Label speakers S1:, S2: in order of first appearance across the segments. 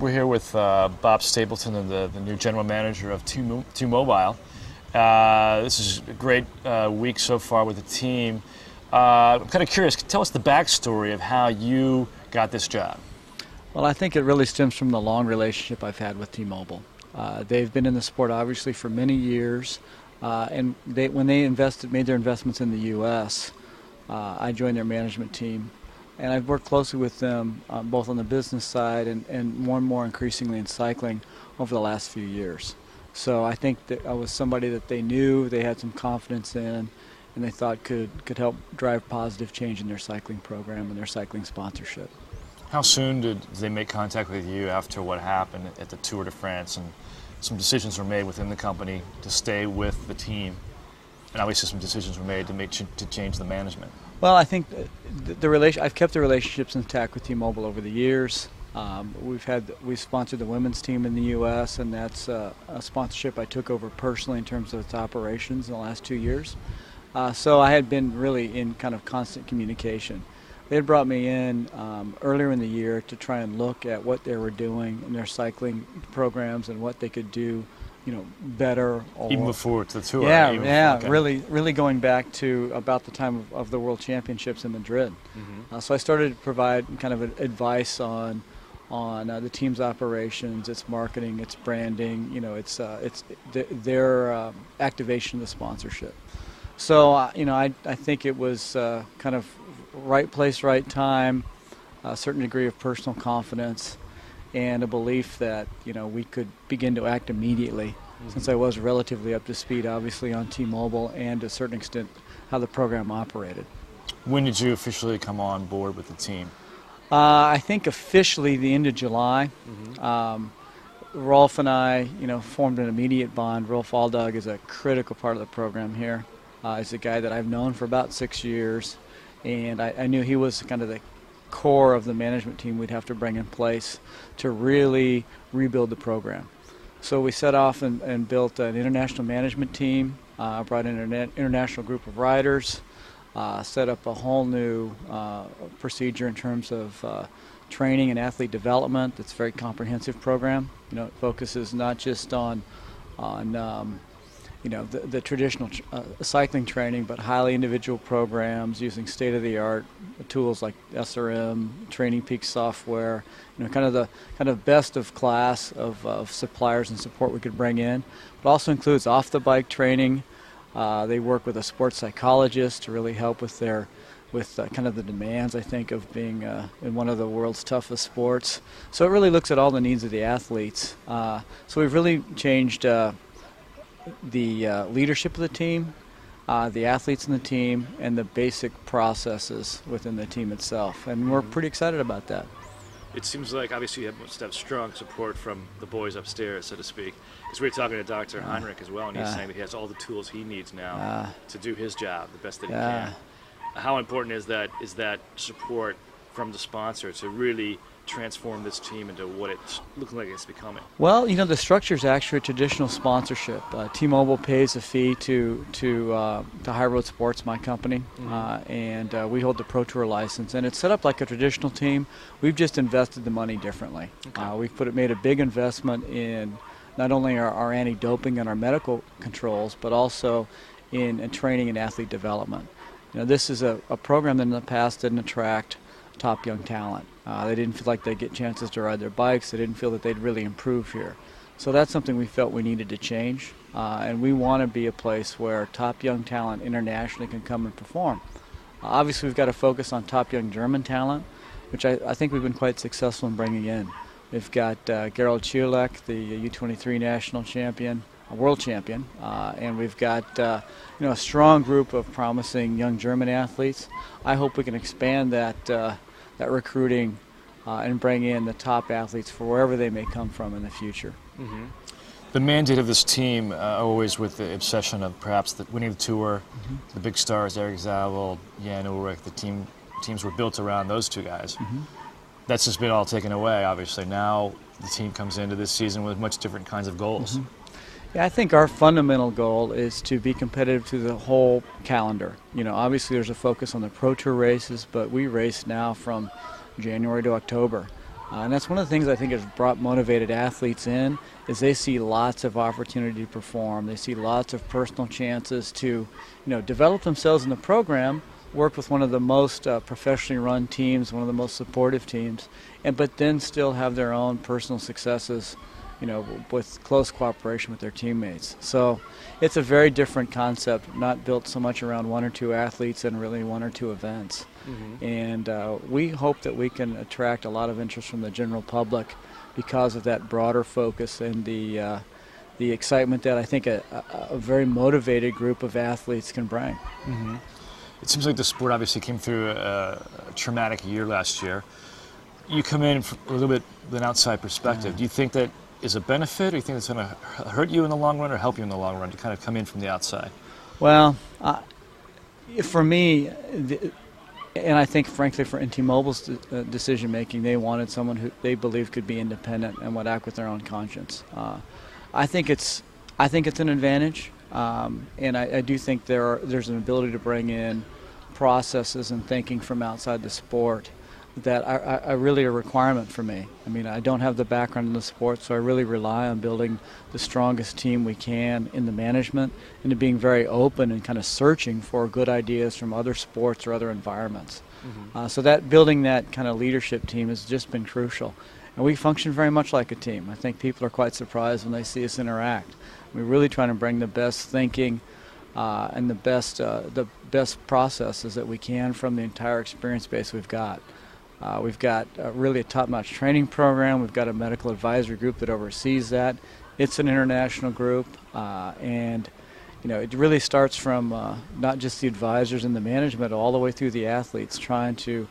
S1: We're here with Bob Stapleton, the new general manager of T-Mobile. This is a great week so far with the team. I'm kind of curious, tell us the backstory of how you got this job.
S2: Well, I think it really stems from the long relationship I've had with T-Mobile. They've been in the sport obviously for many years, and when they made their investments in the U.S., I joined their management team. And I've worked closely with them both on the business side and more and more increasingly in cycling over the last few years. So I think that I was somebody that they knew, they had some confidence in, and they thought could help drive positive change in their cycling program and their cycling sponsorship.
S1: How soon did they make contact with you after what happened at the Tour de France, and some decisions were made within the company to stay with the team, and obviously some decisions were made to change the management?
S2: Well, I think I've kept the relationships intact with T-Mobile over the years. We've sponsored the women's team in the U.S., and that's a sponsorship I took over personally in terms of its operations in the last 2 years. So I had been really in kind of constant communication. They had brought me in earlier in the year to try and look at what they were doing in their cycling programs and what they could do, better.
S1: Even before the Tour.
S2: Yeah, okay. Really going back to about the time of the World Championships in Madrid. Mm-hmm. So I started to provide kind of advice on the team's operations, its marketing, its branding, their activation of the sponsorship. So I think it was kind of right place, right time, a certain degree of personal confidence, and a belief that we could begin to act immediately, since I was relatively up to speed, obviously, on T-Mobile and to a certain extent how the program operated.
S1: When did you officially come on board with the team?
S2: I think officially the end of July. Mm-hmm. Rolf and I, formed an immediate bond. Rolf Aldag is a critical part of the program here. He's a guy that I've known for about 6 years, and I knew he was kind of the core of the management team we'd have to bring in place to really rebuild the program. So we set off and built an international management team, brought in an international group of riders, set up a whole new procedure in terms of training and athlete development. It's a very comprehensive program. It focuses not just on the traditional cycling training, but highly individual programs using state-of-the-art tools like SRM, Training Peak software, kind of best of class of suppliers and support we could bring in. It also includes off-the-bike training. They work with a sports psychologist to really help with kind of the demands, I think, of being in one of the world's toughest sports. So it really looks at all the needs of the athletes. So we've really changed the leadership of the team, the athletes in the team, and the basic processes within the team itself. And we're pretty excited about that.
S3: It seems like obviously you must have strong support from the boys upstairs, so to speak. Because we were talking to Dr. Heinrich as well, and he's saying that he has all the tools he needs now to do his job the best that he can. How important is that support from the sponsor to really transform this team into what it's looking like it's becoming?
S2: Well, the structure is actually a traditional sponsorship. T-Mobile pays a fee to High Road Sports, my company, and we hold the Pro Tour license. And it's set up like a traditional team. We've just invested the money differently. Okay. We've made a big investment in not only our anti-doping and our medical controls, but also in training and athlete development. This is a program that in the past didn't attract top young talent. They didn't feel like they'd get chances to ride their bikes. They didn't feel that they'd really improve here. So that's something we felt we needed to change. And we want to be a place where top young talent internationally can come and perform. Obviously, we've got to focus on top young German talent, which I think we've been quite successful in bringing in. We've got Gerald Ciolek, the U23 national champion, a world champion, and we've got a strong group of promising young German athletes. I hope we can expand that recruiting and bring in the top athletes for wherever they may come from in the future.
S1: Mm-hmm. The mandate of this team, always with the obsession of perhaps winning the Tour, the big stars, Eric Zabel, Jan Ullrich, teams were built around those two guys. That's just been all taken away, obviously. Now the team comes into this season with much different kinds of goals.
S2: Yeah, I think our fundamental goal is to be competitive to the whole calendar. Obviously there's a focus on the Pro Tour races, but we race now from January to October. And that's one of the things I think has brought motivated athletes in, is they see lots of opportunity to perform. They see lots of personal chances to, develop themselves in the program, work with one of the most professionally run teams, one of the most supportive teams, but then still have their own personal successes, with close cooperation with their teammates. So it's a very different concept, not built so much around one or two athletes and really one or two events. And we hope that we can attract a lot of interest from the general public because of that broader focus and the excitement that I think a very motivated group of athletes can bring.
S1: It seems like the sport obviously came through a traumatic year last year. You come in from a little bit with an outside perspective. Do you think that is a benefit, or do you think it's going to hurt you in the long run or help you in the long run to kind of come in from the outside?
S2: Well, for me, and I think, frankly, for T-Mobile's decision making, they wanted someone who they believed could be independent and would act with their own conscience. I think it's an advantage, and I do think there's an ability to bring in processes and thinking from outside the sport that are really a requirement for me. I mean, I don't have the background in the sport, so I really rely on building the strongest team we can in the management and to being very open and kind of searching for good ideas from other sports or other environments. So that building that kind of leadership team has just been crucial. And we function very much like a team. I think people are quite surprised when they see us interact. We're really trying to bring the best thinking and the best processes that we can from the entire experience base we've got. We've got really a top-notch training program. We've got a medical advisory group that oversees that. It's an international group, and it really starts from not just the advisors and the management, all the way through the athletes, trying to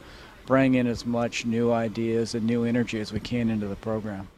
S2: bring in as much new ideas and new energy as we can into the program.